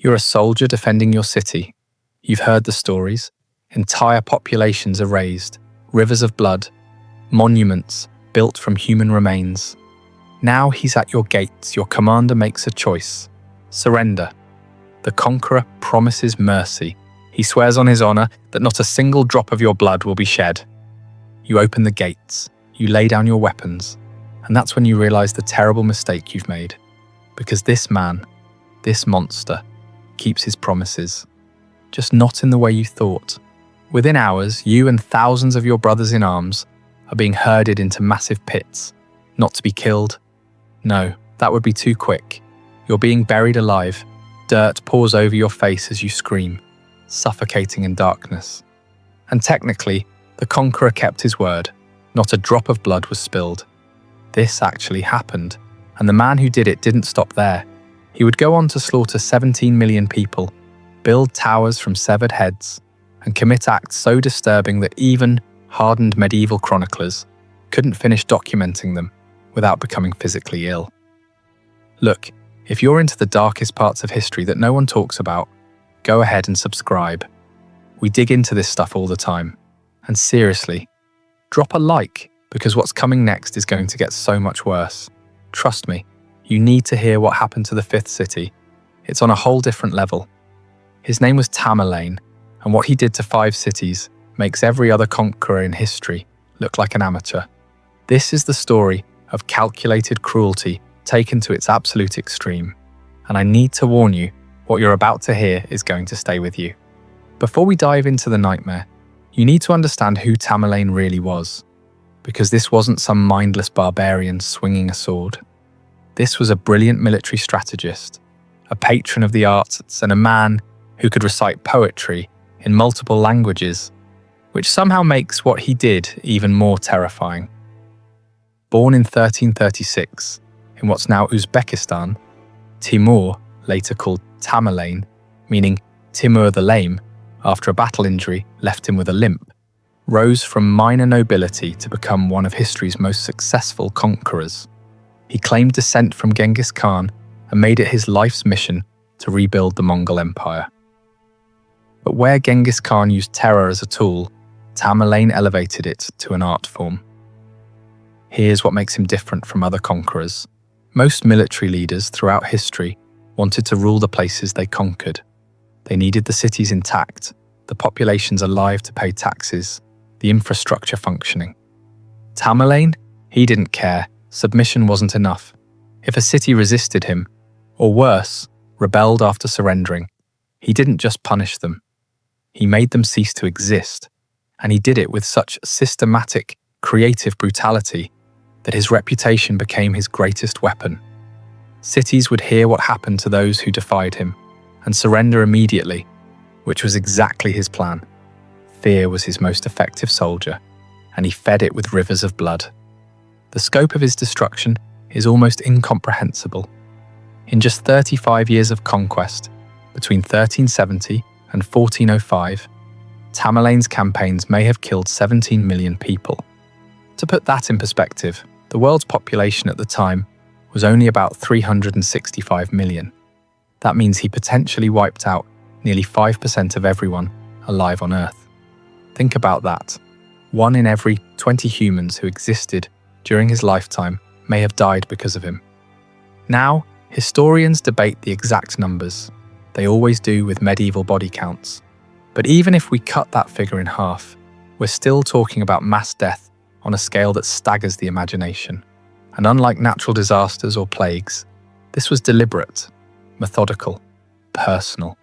You're a soldier defending your city. You've heard the stories. Entire populations are razed, rivers of blood, monuments built from human remains. Now he's at your gates. Your commander makes a choice. Surrender. The conqueror promises mercy. He swears on his honor that not a single drop of your blood will be shed. You open the gates. You lay down your weapons. And that's when you realize the terrible mistake you've made. Because this man, this monster, keeps his promises. Just not in the way you thought. Within hours, you and thousands of your brothers in arms are being herded into massive pits, not to be killed. No, that would be too quick. You're being buried alive. Dirt pours over your face as you scream, suffocating in darkness. And technically, the conqueror kept his word. Not a drop of blood was spilled. This actually happened, and the man who did it didn't stop there. He would go on to slaughter 17 million people, build towers from severed heads, and commit acts so disturbing that even hardened medieval chroniclers couldn't finish documenting them without becoming physically ill. Look, if you're into the darkest parts of history that no one talks about, go ahead and subscribe. We dig into this stuff all the time. And seriously, drop a like, because what's coming next is going to get so much worse. Trust me, you need to hear what happened to the fifth city. It's on a whole different level. His name was Tamerlane, and what he did to 5 cities makes every other conqueror in history look like an amateur. This is the story of calculated cruelty taken to its absolute extreme. And I need to warn you, what you're about to hear is going to stay with you. Before we dive into the nightmare, you need to understand who Tamerlane really was, because this wasn't some mindless barbarian swinging a sword. This was a brilliant military strategist, a patron of the arts, and a man who could recite poetry in multiple languages, which somehow makes what he did even more terrifying. Born in 1336 in what's now Uzbekistan, Timur, later called Tamerlane, meaning Timur the Lame, after a battle injury left him with a limp, rose from minor nobility to become one of history's most successful conquerors. He claimed descent from Genghis Khan and made it his life's mission to rebuild the Mongol Empire. But where Genghis Khan used terror as a tool, Tamerlane elevated it to an art form. Here's what makes him different from other conquerors. Most military leaders throughout history wanted to rule the places they conquered. They needed the cities intact, the populations alive to pay taxes, the infrastructure functioning. Tamerlane? He didn't care. Submission wasn't enough. If a city resisted him, or worse, rebelled after surrendering, he didn't just punish them. He made them cease to exist, and he did it with such systematic, creative brutality that his reputation became his greatest weapon. Cities would hear what happened to those who defied him and surrender immediately, which was exactly his plan. Fear was his most effective soldier, and he fed it with rivers of blood. The scope of his destruction is almost incomprehensible. In just 35 years of conquest, between 1370 and 1405, Tamerlane's campaigns may have killed 17 million people. To put that in perspective, the world's population at the time was only about 365 million. That means he potentially wiped out nearly 5% of everyone alive on Earth. Think about that. 1 in every 20 humans who existed during his lifetime may have died because of him. Now, historians debate the exact numbers. They always do with medieval body counts. But even if we cut that figure in half, we're still talking about mass death on a scale that staggers the imagination. And unlike natural disasters or plagues, this was deliberate, methodical, personal.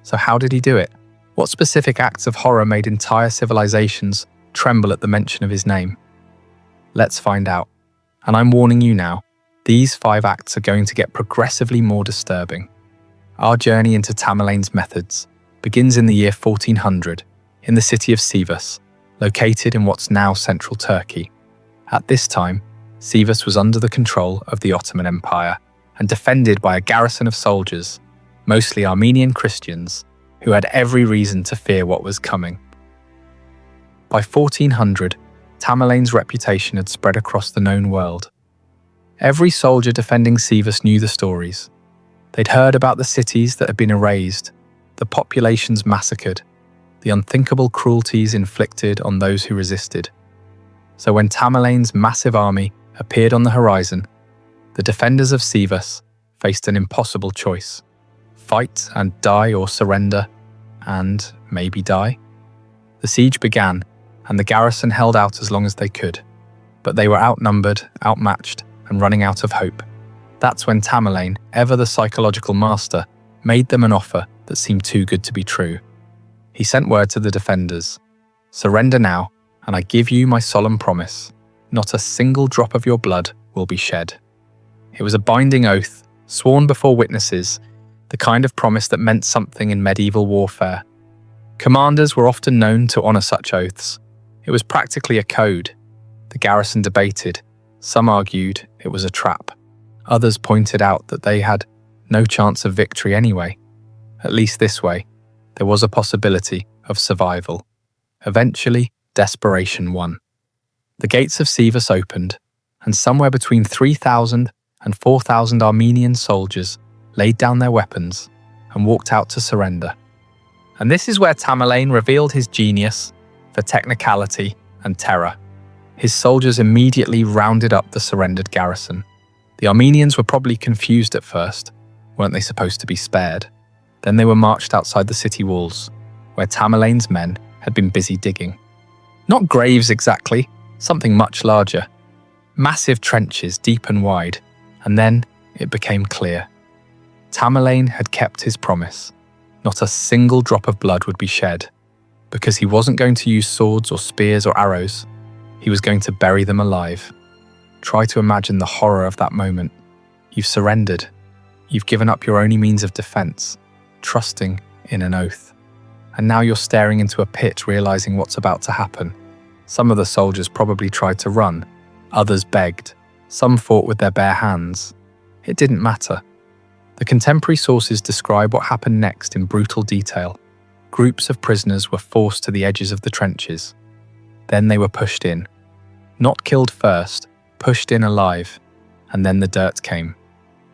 So how did he do it? What specific acts of horror made entire civilizations tremble at the mention of his name? Let's find out. And I'm warning you now, these 5 acts are going to get progressively more disturbing. Our journey into Tamerlane's methods begins in the year 1400 in the city of Sivas, located in what's now central Turkey. At this time, Sivas was under the control of the Ottoman Empire and defended by a garrison of soldiers, mostly Armenian Christians, who had every reason to fear what was coming. By 1400, Tamerlane's reputation had spread across the known world. Every soldier defending Sivas knew the stories. They'd heard about the cities that had been erased, the populations massacred, the unthinkable cruelties inflicted on those who resisted. So when Tamerlane's massive army appeared on the horizon, the defenders of Sivas faced an impossible choice: fight and die, or surrender and maybe die. The siege began, and the garrison held out as long as they could, but they were outnumbered, outmatched, and running out of hope. That's when Tamerlane, ever the psychological master, made them an offer that seemed too good to be true. He sent word to the defenders: "Surrender now, and I give you my solemn promise, not a single drop of your blood will be shed." It was a binding oath, sworn before witnesses, the kind of promise that meant something in medieval warfare. Commanders were often known to honour such oaths. It was practically a code. The garrison debated. Some argued it was a trap. Others pointed out that they had no chance of victory anyway. At least this way, there was a possibility of survival. Eventually, desperation won. The gates of Sivas opened, and somewhere between 3,000 and 4,000 Armenian soldiers laid down their weapons and walked out to surrender. And this is where Tamerlane revealed his genius for technicality and terror. His soldiers immediately rounded up the surrendered garrison. The Armenians were probably confused at first. Weren't they supposed to be spared? Then they were marched outside the city walls, where Tamerlane's men had been busy digging. Not graves exactly, something much larger. Massive trenches, deep and wide. And then it became clear. Tamerlane had kept his promise. Not a single drop of blood would be shed, because he wasn't going to use swords or spears or arrows. He was going to bury them alive. Try to imagine the horror of that moment. You've surrendered. You've given up your only means of defense, trusting in an oath. And now you're staring into a pit, realizing what's about to happen. Some of the soldiers probably tried to run. Others begged. Some fought with their bare hands. It didn't matter. The contemporary sources describe what happened next in brutal detail. Groups of prisoners were forced to the edges of the trenches. Then they were pushed in. Not killed first, pushed in alive, and then the dirt came.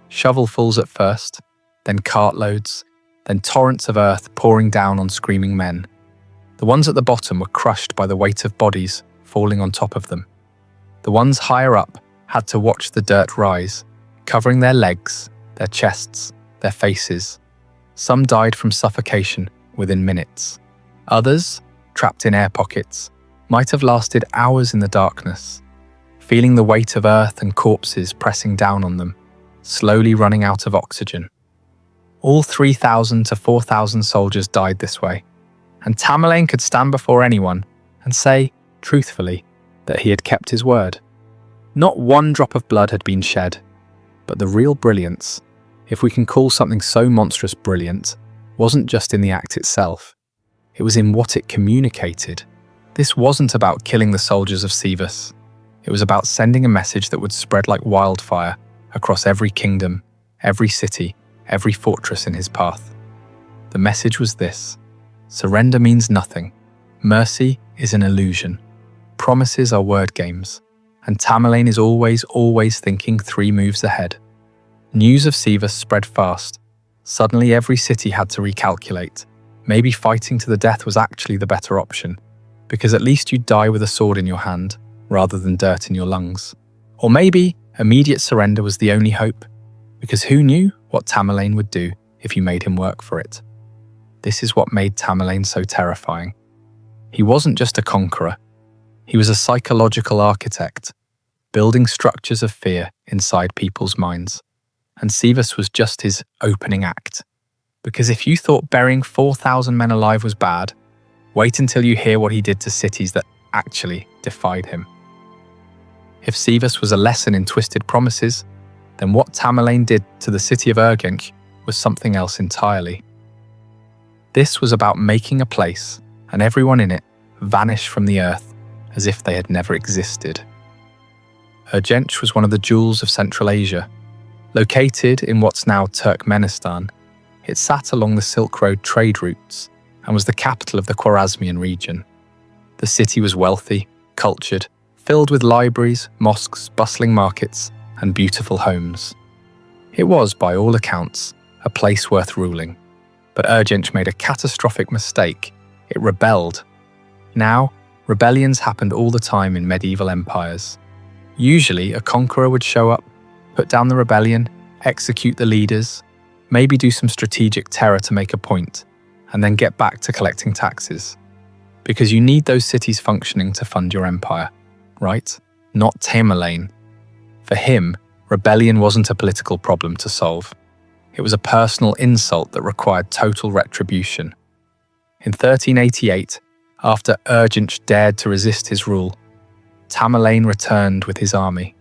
Shovelfuls at first, then cartloads, then torrents of earth pouring down on screaming men. The ones at the bottom were crushed by the weight of bodies falling on top of them. The ones higher up had to watch the dirt rise, covering their legs, their chests, their faces. Some died from suffocation within minutes. Others, trapped in air pockets, might have lasted hours in the darkness, feeling the weight of earth and corpses pressing down on them, slowly running out of oxygen. All 3,000 to 4,000 soldiers died this way, and Tamerlane could stand before anyone and say, truthfully, that he had kept his word. Not one drop of blood had been shed, but the real brilliance, if we can call something so monstrous brilliant, wasn't just in the act itself. It was in what it communicated. This wasn't about killing the soldiers of Sivas. It was about sending a message that would spread like wildfire across every kingdom, every city, every fortress in his path. The message was this: surrender means nothing. Mercy is an illusion. Promises are word games. And Tamerlane is always thinking 3 moves ahead. News of Sivas spread fast. Suddenly every city had to recalculate. Maybe fighting to the death was actually the better option, because at least you'd die with a sword in your hand, rather than dirt in your lungs. Or maybe immediate surrender was the only hope, because who knew what Tamerlane would do if you made him work for it? This is what made Tamerlane so terrifying. He wasn't just a conqueror. He was a psychological architect, building structures of fear inside people's minds. And Sivas was just his opening act. Because if you thought burying 4,000 men alive was bad, wait until you hear what he did to cities that actually defied him. If Sivas was a lesson in twisted promises, then what Tamerlane did to the city of Urgench was something else entirely. This was about making a place, and everyone in it, vanish from the earth as if they had never existed. Urgench was one of the jewels of Central Asia. Located in what's now Turkmenistan, it sat along the Silk Road trade routes and was the capital of the Khwarezmian region. The city was wealthy, cultured, filled with libraries, mosques, bustling markets, and beautiful homes. It was, by all accounts, a place worth ruling. But Urgench made a catastrophic mistake. It rebelled. Now, rebellions happened all the time in medieval empires. Usually, a conqueror would show up, put down the rebellion, execute the leaders, maybe do some strategic terror to make a point, and then get back to collecting taxes. Because you need those cities functioning to fund your empire, right? Not Tamerlane. For him, rebellion wasn't a political problem to solve. It was a personal insult that required total retribution. In 1388, after Urgench dared to resist his rule, Tamerlane returned with his army.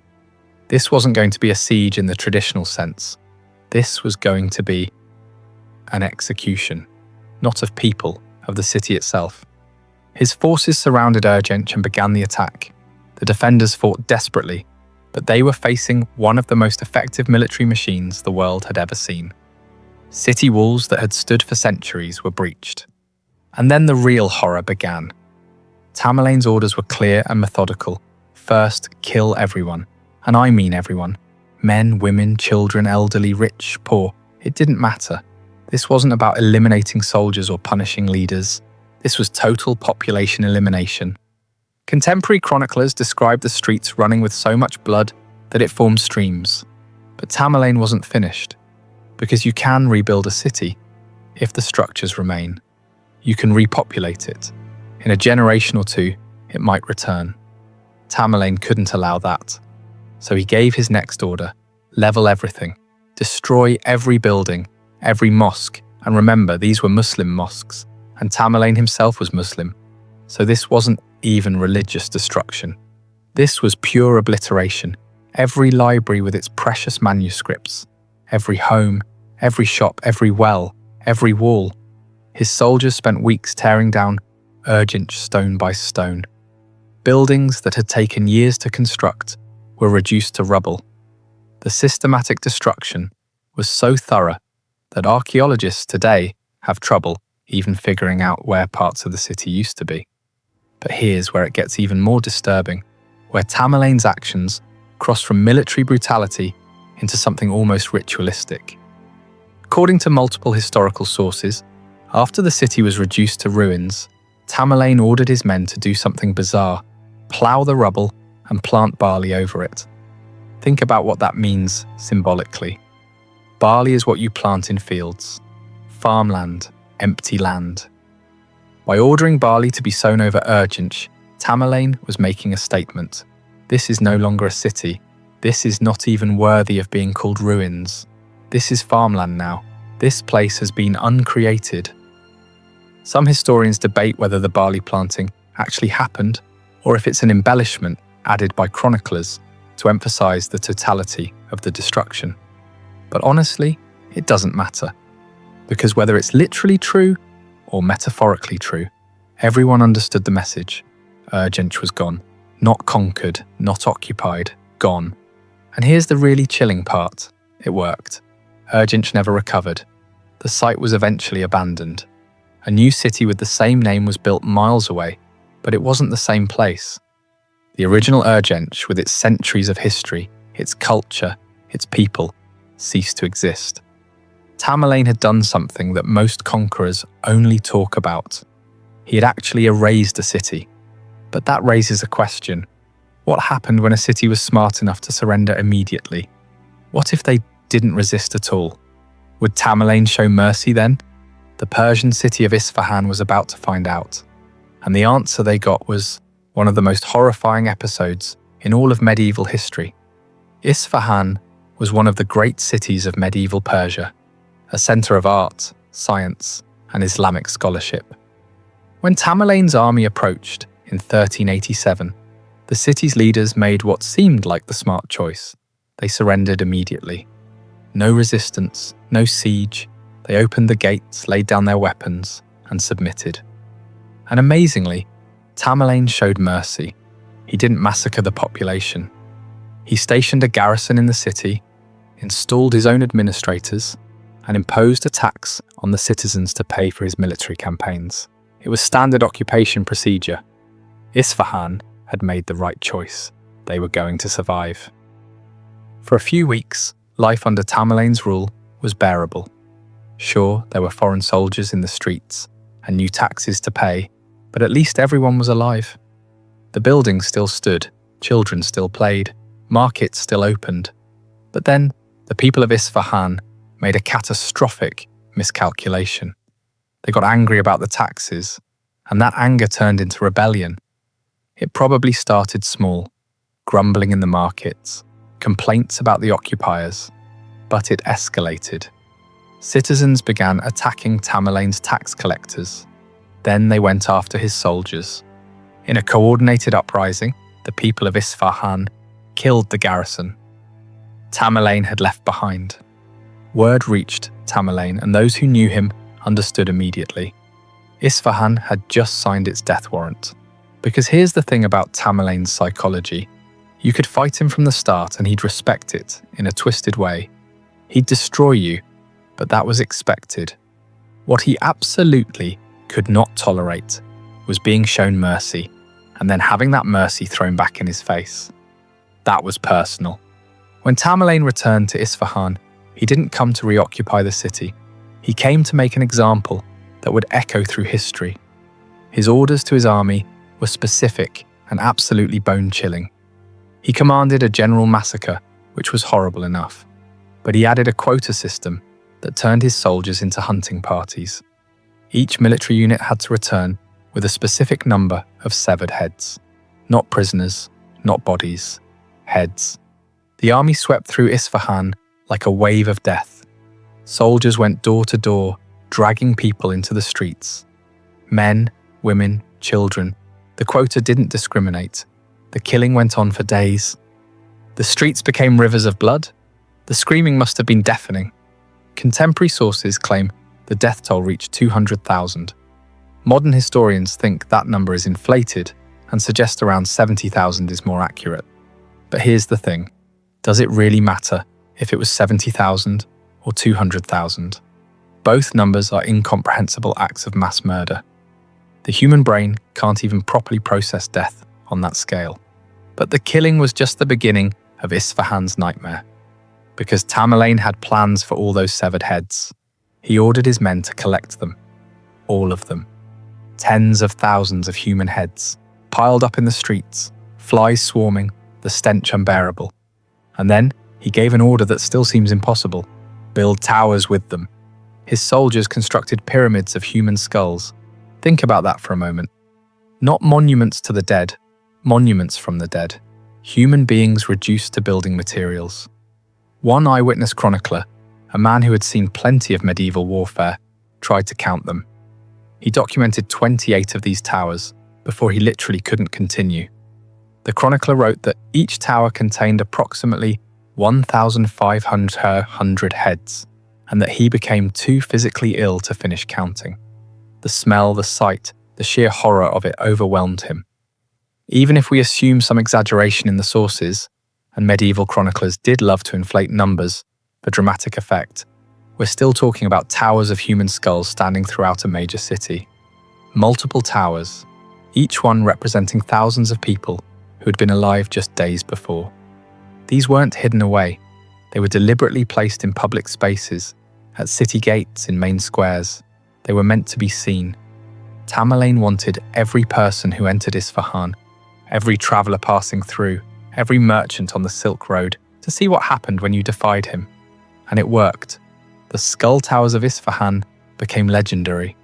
This wasn't going to be a siege in the traditional sense. This was going to be an execution, not of people, of the city itself. His forces surrounded Urgench and began the attack. The defenders fought desperately, but they were facing one of the most effective military machines the world had ever seen. City walls that had stood for centuries were breached. And then the real horror began. Tamerlane's orders were clear and methodical. First, kill everyone. And I mean everyone. Men, women, children, elderly, rich, poor. It didn't matter. This wasn't about eliminating soldiers or punishing leaders. This was total population elimination. Contemporary chroniclers described the streets running with so much blood that it formed streams. But Tamerlane wasn't finished. Because you can rebuild a city if the structures remain. You can repopulate it. In a generation or two, it might return. Tamerlane couldn't allow that. So he gave his next order: level everything, destroy every building, every mosque, and remember, these were Muslim mosques, and Tamerlane himself was Muslim. So this wasn't even religious destruction. This was pure obliteration. Every library with its precious manuscripts, every home, every shop, every well, every wall. His soldiers spent weeks tearing down Urgench stone by stone. Buildings that had taken years to construct were reduced to rubble. The systematic destruction was so thorough that archaeologists today have trouble even figuring out where parts of the city used to be. But here's where it gets even more disturbing, where Tamerlane's actions cross from military brutality into something almost ritualistic. According to multiple historical sources, after the city was reduced to ruins, Tamerlane ordered his men to do something bizarre: plough the rubble and plant barley over it. Think about what that means symbolically. Barley is what you plant in fields. Farmland, empty land. By ordering barley to be sown over Urgench, Tamerlane was making a statement. This is no longer a city. This is not even worthy of being called ruins. This is farmland now. This place has been uncreated. Some historians debate whether the barley planting actually happened or if it's an embellishment added by chroniclers to emphasize the totality of the destruction. But honestly, it doesn't matter. Because whether it's literally true or metaphorically true, everyone understood the message. Urgench was gone. Not conquered, not occupied, gone. And here's the really chilling part. It worked. Urgench never recovered. The site was eventually abandoned. A new city with the same name was built miles away, but it wasn't the same place. The original Urgench, with its centuries of history, its culture, its people, ceased to exist. Tamerlane had done something that most conquerors only talk about. He had actually erased a city. But that raises a question. What happened when a city was smart enough to surrender immediately? What if they didn't resist at all? Would Tamerlane show mercy then? The Persian city of Isfahan was about to find out. And the answer they got was one of the most horrifying episodes in all of medieval history. Isfahan was one of the great cities of medieval Persia, a center of art, science, and Islamic scholarship. When Tamerlane's army approached in 1387, the city's leaders made what seemed like the smart choice. They surrendered immediately. No resistance, no siege. They opened the gates, laid down their weapons, and submitted. And amazingly, Tamerlane showed mercy. He didn't massacre the population. He stationed a garrison in the city, installed his own administrators, and imposed a tax on the citizens to pay for his military campaigns. It was standard occupation procedure. Isfahan had made the right choice. They were going to survive. For a few weeks, life under Tamerlane's rule was bearable. Sure, there were foreign soldiers in the streets and new taxes to pay, but at least everyone was alive. The buildings still stood, children still played, markets still opened. But then, the people of Isfahan made a catastrophic miscalculation. They got angry about the taxes, and that anger turned into rebellion. It probably started small, grumbling in the markets, complaints about the occupiers, but it escalated. Citizens began attacking Tamerlane's tax collectors. Then they went after his soldiers. In a coordinated uprising, the people of Isfahan killed the garrison. Tamerlane had left behind. Word reached Tamerlane, and those who knew him understood immediately. Isfahan had just signed its death warrant. Because here's the thing about Tamerlane's psychology. You could fight him from the start and he'd respect it in a twisted way. He'd destroy you, but that was expected. What he absolutely could not tolerate was being shown mercy and then having that mercy thrown back in his face. That was personal. When Tamerlane returned to Isfahan, he didn't come to reoccupy the city. He came to make an example that would echo through history. His orders to his army were specific and absolutely bone-chilling. He commanded a general massacre, which was horrible enough, but he added a quota system that turned his soldiers into hunting parties. Each military unit had to return with a specific number of severed heads. Not prisoners, not bodies, heads. The army swept through Isfahan like a wave of death. Soldiers went door to door, dragging people into the streets. Men, women, children. The quota didn't discriminate. The killing went on for days. The streets became rivers of blood. The screaming must have been deafening. Contemporary sources claim the death toll reached 200,000. Modern historians think that number is inflated and suggest around 70,000 is more accurate. But here's the thing. Does it really matter if it was 70,000 or 200,000? Both numbers are incomprehensible acts of mass murder. The human brain can't even properly process death on that scale. But the killing was just the beginning of Isfahan's nightmare. Because Tamerlane had plans for all those severed heads. He ordered his men to collect them. All of them. Tens of thousands of human heads, piled up in the streets, flies swarming, the stench unbearable. And then he gave an order that still seems impossible. Build towers with them. His soldiers constructed pyramids of human skulls. Think about that for a moment. Not monuments to the dead, monuments from the dead. Human beings reduced to building materials. One eyewitness chronicler, a man who had seen plenty of medieval warfare, tried to count them. He documented 28 of these towers before he literally couldn't continue. The chronicler wrote that each tower contained approximately 1,500 heads, and that he became too physically ill to finish counting. The smell, the sight, the sheer horror of it overwhelmed him. Even if we assume some exaggeration in the sources, and medieval chroniclers did love to inflate numbers for dramatic effect, we're still talking about towers of human skulls standing throughout a major city. Multiple towers, each one representing thousands of people who had been alive just days before. These weren't hidden away. They were deliberately placed in public spaces, at city gates, in main squares. They were meant to be seen. Tamerlane wanted every person who entered Isfahan, every traveller passing through, every merchant on the Silk Road, to see what happened when you defied him. And it worked. The skull towers of Isfahan became legendary.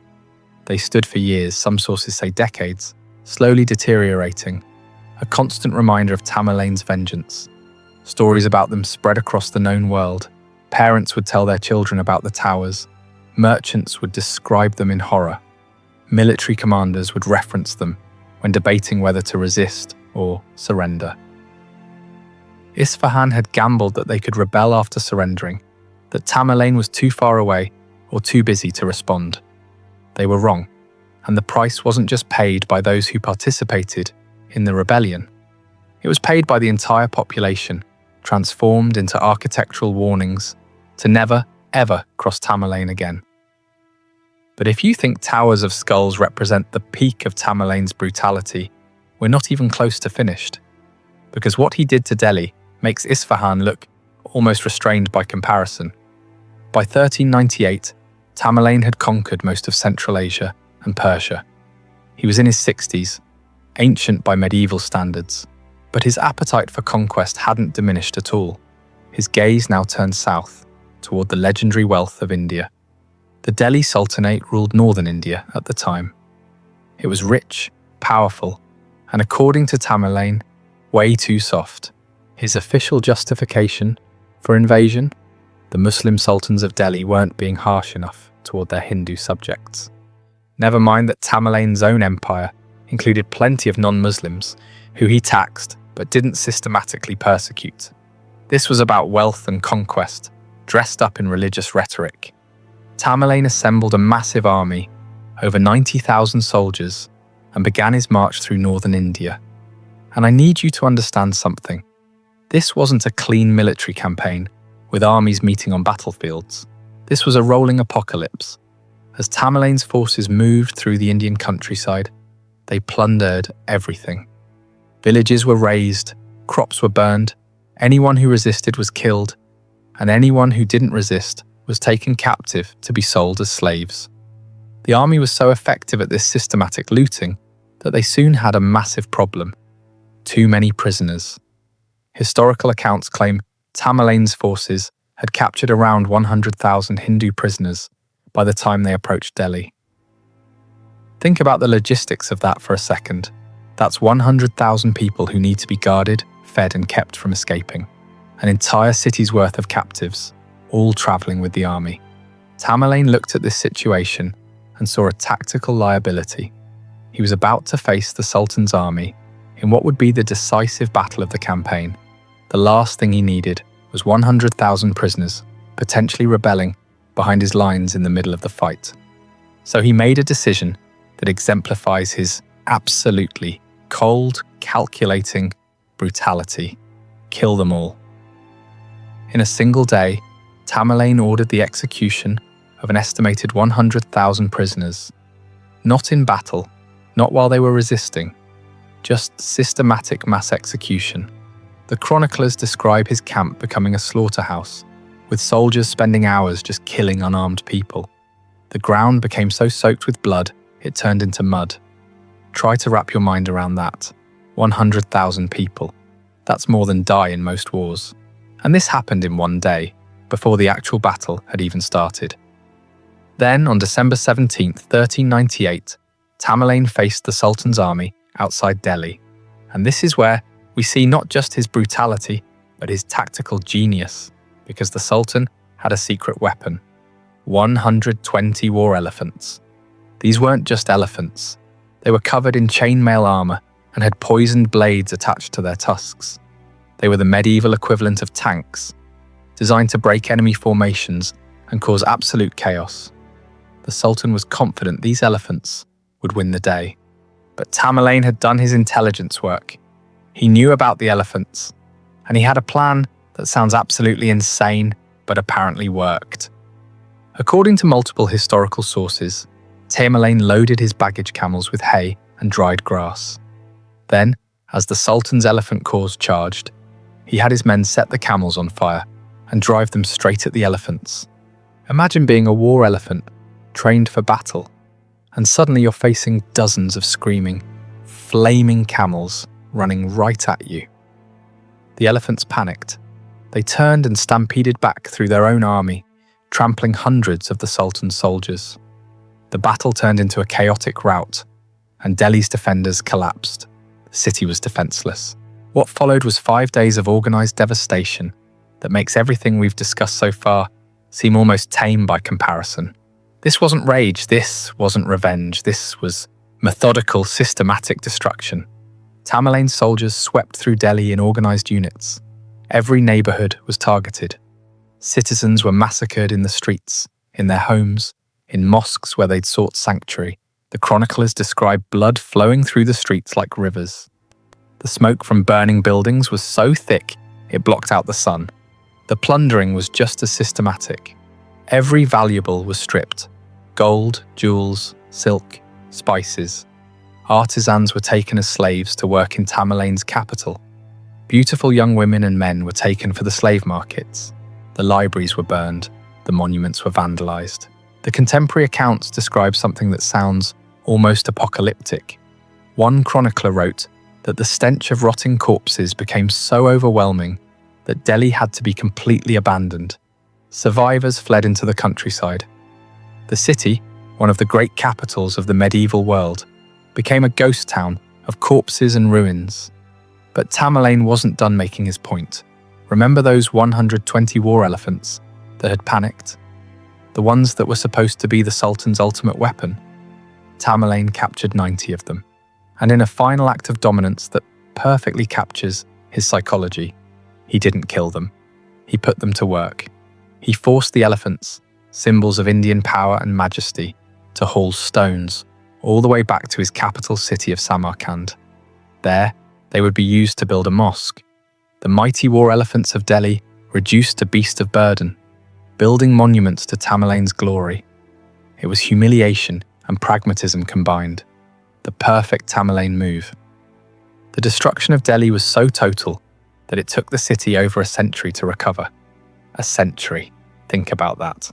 They stood for years, some sources say decades, slowly deteriorating, a constant reminder of Tamerlane's vengeance. Stories about them spread across the known world. Parents would tell their children about the towers. Merchants would describe them in horror. Military commanders would reference them when debating whether to resist or surrender. Isfahan had gambled that they could rebel after surrendering, that Tamerlane was too far away or too busy to respond. They were wrong, and the price wasn't just paid by those who participated in the rebellion. It was paid by the entire population, transformed into architectural warnings to never, ever cross Tamerlane again. But if you think towers of skulls represent the peak of Tamerlane's brutality, we're not even close to finished. Because what he did to Delhi makes Isfahan look almost restrained by comparison. By 1398, Tamerlane had conquered most of Central Asia and Persia. He was in his 60s, ancient by medieval standards, but his appetite for conquest hadn't diminished at all. His gaze now turned south, toward the legendary wealth of India. The Delhi Sultanate ruled northern India at the time. It was rich, powerful, and according to Tamerlane, way too soft. His official justification for invasion? The Muslim sultans of Delhi weren't being harsh enough toward their Hindu subjects. Never mind that Tamerlane's own empire included plenty of non-Muslims who he taxed but didn't systematically persecute. This was about wealth and conquest, dressed up in religious rhetoric. Tamerlane assembled a massive army, over 90,000 soldiers, and began his march through northern India. And I need you to understand something. This wasn't a clean military campaign, with armies meeting on battlefields. This was a rolling apocalypse. As Tamerlane's forces moved through the Indian countryside, they plundered everything. Villages were razed, crops were burned, anyone who resisted was killed, and anyone who didn't resist was taken captive to be sold as slaves. The army was so effective at this systematic looting that they soon had a massive problem: too many prisoners. Historical accounts claim Tamerlane's forces had captured around 100,000 Hindu prisoners by the time they approached Delhi. Think about the logistics of that for a second. That's 100,000 people who need to be guarded, fed and kept from escaping. An entire city's worth of captives, all travelling with the army. Tamerlane looked at this situation and saw a tactical liability. He was about to face the Sultan's army in what would be the decisive battle of the campaign. The last thing he needed was 100,000 prisoners, potentially rebelling, behind his lines in the middle of the fight. So he made a decision that exemplifies his absolutely cold, calculating brutality. Kill them all. In a single day, Tamerlane ordered the execution of an estimated 100,000 prisoners. Not in battle, not while they were resisting, just systematic mass execution. The chroniclers describe his camp becoming a slaughterhouse, with soldiers spending hours just killing unarmed people. The ground became so soaked with blood, it turned into mud. Try to wrap your mind around that. 100,000 people. That's more than die in most wars. And this happened in one day, before the actual battle had even started. Then, on December 17, 1398, Tamerlane faced the Sultan's army outside Delhi. And this is where we see not just his brutality, but his tactical genius, because the Sultan had a secret weapon: 120 war elephants. These weren't just elephants. They were covered in chainmail armor and had poisoned blades attached to their tusks. They were the medieval equivalent of tanks, designed to break enemy formations and cause absolute chaos. The Sultan was confident these elephants would win the day. But Tamerlane had done his intelligence work. He knew about the elephants, and he had a plan that sounds absolutely insane, but apparently worked. According to multiple historical sources, Tamerlane loaded his baggage camels with hay and dried grass. Then, as the Sultan's elephant corps charged, he had his men set the camels on fire and drive them straight at the elephants. Imagine being a war elephant, trained for battle, and suddenly you're facing dozens of screaming, flaming camels running right at you. The elephants panicked. They turned and stampeded back through their own army, trampling hundreds of the Sultan's soldiers. The battle turned into a chaotic rout, and Delhi's defenders collapsed. The city was defenseless. What followed was 5 days of organized devastation that makes everything we've discussed so far seem almost tame by comparison. This wasn't rage, this wasn't revenge, this was methodical, systematic destruction. Tamerlane's soldiers swept through Delhi in organized units. Every neighborhood was targeted. Citizens were massacred in the streets, in their homes, in mosques where they'd sought sanctuary. The chroniclers describe blood flowing through the streets like rivers. The smoke from burning buildings was so thick it blocked out the sun. The plundering was just as systematic. Every valuable was stripped: gold, jewels, silk, spices. Artisans were taken as slaves to work in Tamerlane's capital. Beautiful young women and men were taken for the slave markets. The libraries were burned, the monuments were vandalized. The contemporary accounts describe something that sounds almost apocalyptic. One chronicler wrote that the stench of rotting corpses became so overwhelming that Delhi had to be completely abandoned. Survivors fled into the countryside. The city, one of the great capitals of the medieval world, became a ghost town of corpses and ruins. But Tamerlane wasn't done making his point. Remember those 120 war elephants that had panicked? The ones that were supposed to be the Sultan's ultimate weapon? Tamerlane captured 90 of them. And in a final act of dominance that perfectly captures his psychology, he didn't kill them. He put them to work. He forced the elephants, symbols of Indian power and majesty, to haul stones all the way back to his capital city of Samarkand. There, they would be used to build a mosque. The mighty war elephants of Delhi reduced to beast of burden, building monuments to Tamerlane's glory. It was humiliation and pragmatism combined, the perfect Tamerlane move. The destruction of Delhi was so total that it took the city over a century to recover. A century. Think about that.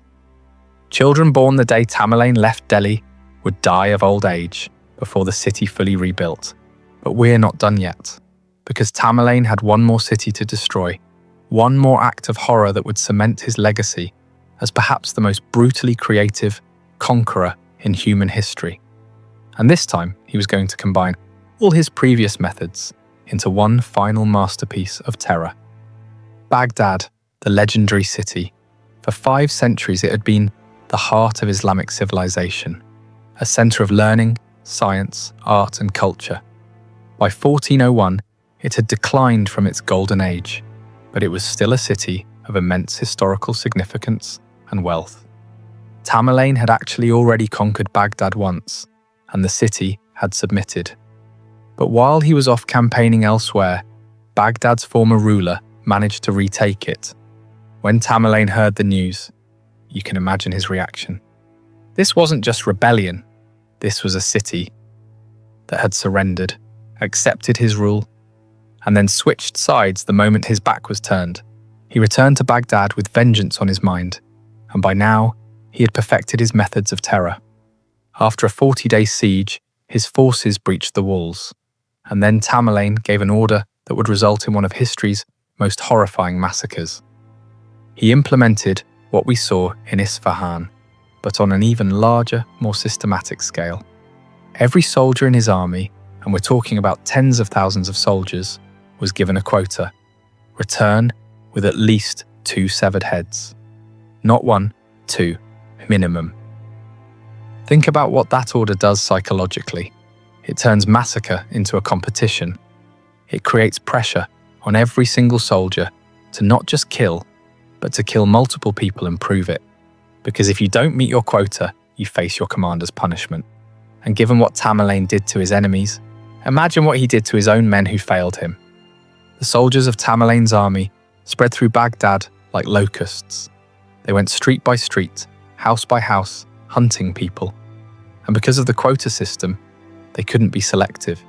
Children born the day Tamerlane left Delhi would die of old age before the city fully rebuilt. But we're not done yet, because Tamerlane had one more city to destroy, one more act of horror that would cement his legacy as perhaps the most brutally creative conqueror in human history. And this time, he was going to combine all his previous methods into one final masterpiece of terror. Baghdad, the legendary city. For 5 centuries, it had been the heart of Islamic civilization, a center of learning, science, art, and culture. By 1401, it had declined from its golden age, but it was still a city of immense historical significance and wealth. Tamerlane had actually already conquered Baghdad once, and the city had submitted. But while he was off campaigning elsewhere, Baghdad's former ruler managed to retake it. When Tamerlane heard the news, you can imagine his reaction. This wasn't just rebellion, this was a city that had surrendered, accepted his rule, and then switched sides the moment his back was turned. He returned to Baghdad with vengeance on his mind, and by now, he had perfected his methods of terror. After a 40-day siege, his forces breached the walls, and then Tamerlane gave an order that would result in one of history's most horrifying massacres. He implemented what we saw in Isfahan, but on an even larger, more systematic scale. Every soldier in his army, and we're talking about tens of thousands of soldiers, was given a quota. Return with at least 2 severed heads. Not 1, 2, minimum. Think about what that order does psychologically. It turns massacre into a competition. It creates pressure on every single soldier to not just kill, but to kill multiple people and prove it. Because if you don't meet your quota, you face your commander's punishment. And given what Tamerlane did to his enemies, imagine what he did to his own men who failed him. The soldiers of Tamerlane's army spread through Baghdad like locusts. They went street by street, house by house, hunting people. And because of the quota system, they couldn't be selective.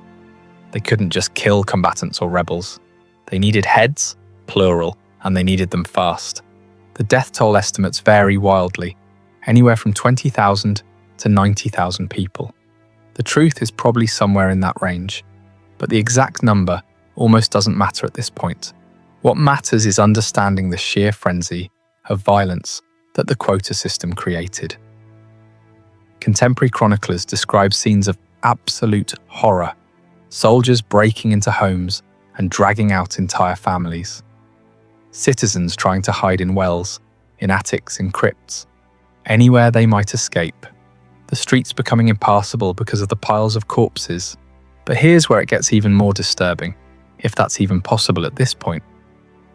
They couldn't just kill combatants or rebels. They needed heads, plural, and they needed them fast. The death toll estimates vary wildly, anywhere from 20,000 to 90,000 people. The truth is probably somewhere in that range, but the exact number almost doesn't matter at this point. What matters is understanding the sheer frenzy of violence that the quota system created. Contemporary chroniclers describe scenes of absolute horror, soldiers breaking into homes and dragging out entire families. Citizens trying to hide in wells, in attics, in crypts, anywhere they might escape. The streets becoming impassable because of the piles of corpses. But here's where it gets even more disturbing, if that's even possible at this point.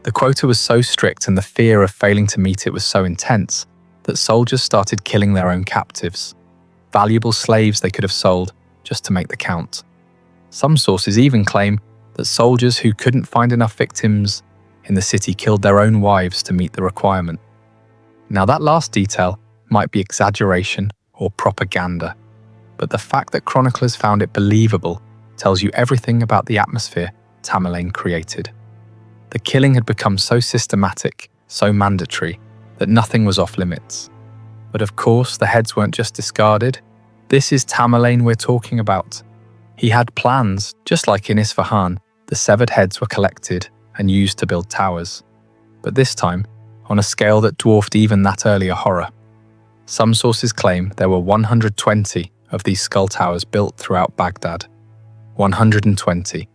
The quota was so strict and the fear of failing to meet it was so intense that soldiers started killing their own captives, valuable slaves they could have sold just to make the count. Some sources even claim that soldiers who couldn't find enough victims in the city killed their own wives to meet the requirement. Now that last detail might be exaggeration or propaganda, but the fact that chroniclers found it believable tells you everything about the atmosphere Tamerlane created. The killing had become so systematic, so mandatory, that nothing was off limits. But of course, the heads weren't just discarded. This is Tamerlane we're talking about. He had plans, just like in Isfahan. The severed heads were collected and used to build towers. But this time, on a scale that dwarfed even that earlier horror. Some sources claim there were 120 of these skull towers built throughout Baghdad. 120.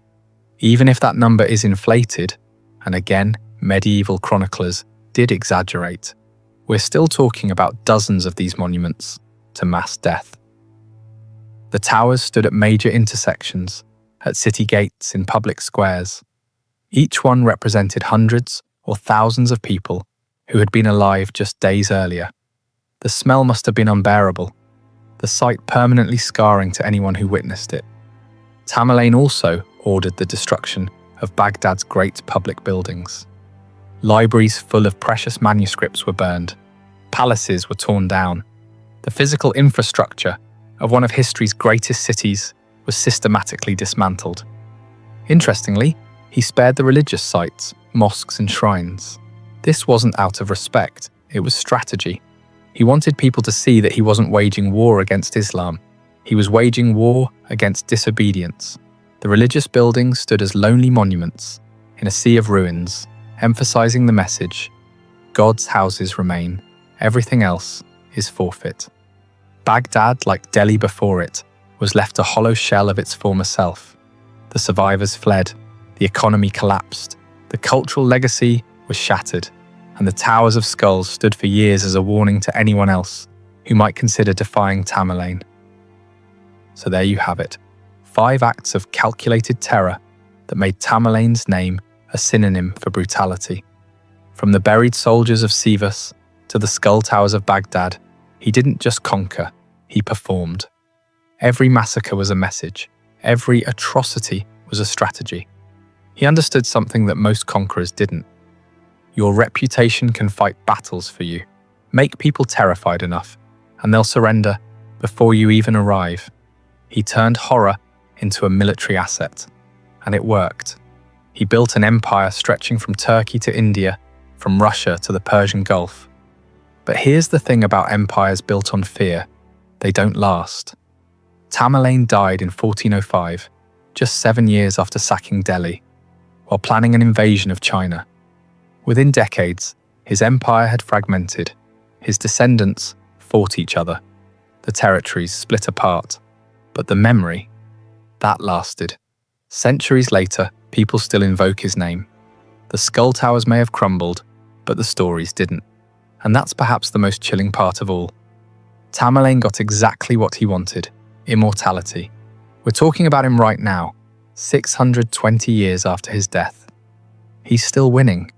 Even if that number is inflated, and again, medieval chroniclers did exaggerate, we're still talking about dozens of these monuments to mass death. The towers stood at major intersections, at city gates, in public squares. Each one represented hundreds or thousands of people who had been alive just days earlier. The smell must have been unbearable, the sight permanently scarring to anyone who witnessed it. Tamerlane also ordered the destruction of Baghdad's great public buildings. Libraries full of precious manuscripts were burned. Palaces were torn down. The physical infrastructure of one of history's greatest cities was systematically dismantled. Interestingly, he spared the religious sites, mosques and shrines. This wasn't out of respect, it was strategy. He wanted people to see that he wasn't waging war against Islam. He was waging war against disobedience. The religious buildings stood as lonely monuments in a sea of ruins, emphasizing the message, God's houses remain, everything else is forfeit. Baghdad, like Delhi before it, was left a hollow shell of its former self. The survivors fled, the economy collapsed, the cultural legacy was shattered, and the towers of skulls stood for years as a warning to anyone else who might consider defying Tamerlane. So there you have it, 5 acts of calculated terror that made Tamerlane's name a synonym for brutality. From the buried soldiers of Sivas to the skull towers of Baghdad, he didn't just conquer, he performed. Every massacre was a message, every atrocity was a strategy. He understood something that most conquerors didn't. Your reputation can fight battles for you. Make people terrified enough, and they'll surrender before you even arrive. He turned horror into a military asset, and it worked. He built an empire stretching from Turkey to India, from Russia to the Persian Gulf. But here's the thing about empires built on fear. They don't last. Tamerlane died in 1405, just 7 years after sacking Delhi, while planning an invasion of China. Within decades, his empire had fragmented. His descendants fought each other. The territories split apart. But the memory, that lasted. Centuries later, people still invoke his name. The skull towers may have crumbled, but the stories didn't. And that's perhaps the most chilling part of all. Tamerlane got exactly what he wanted, immortality. We're talking about him right now, 620 years after his death. He's still winning.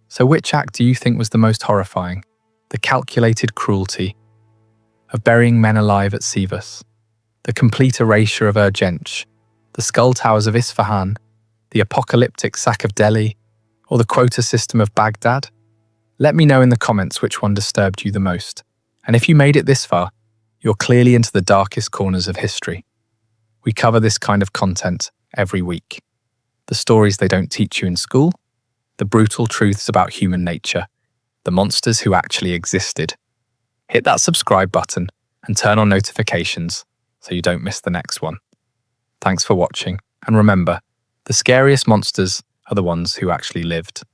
So which act do you think was the most horrifying? The calculated cruelty of burying men alive at Sivas, the complete erasure of Urgench, the skull towers of Isfahan, the apocalyptic sack of Delhi, or the quota system of Baghdad? Let me know in the comments which one disturbed you the most. And if you made it this far, you're clearly into the darkest corners of history. We cover this kind of content every week. The stories they don't teach you in school, the brutal truths about human nature, the monsters who actually existed. Hit that subscribe button and turn on notifications so you don't miss the next one. Thanks for watching, and remember, the scariest monsters are the ones who actually lived.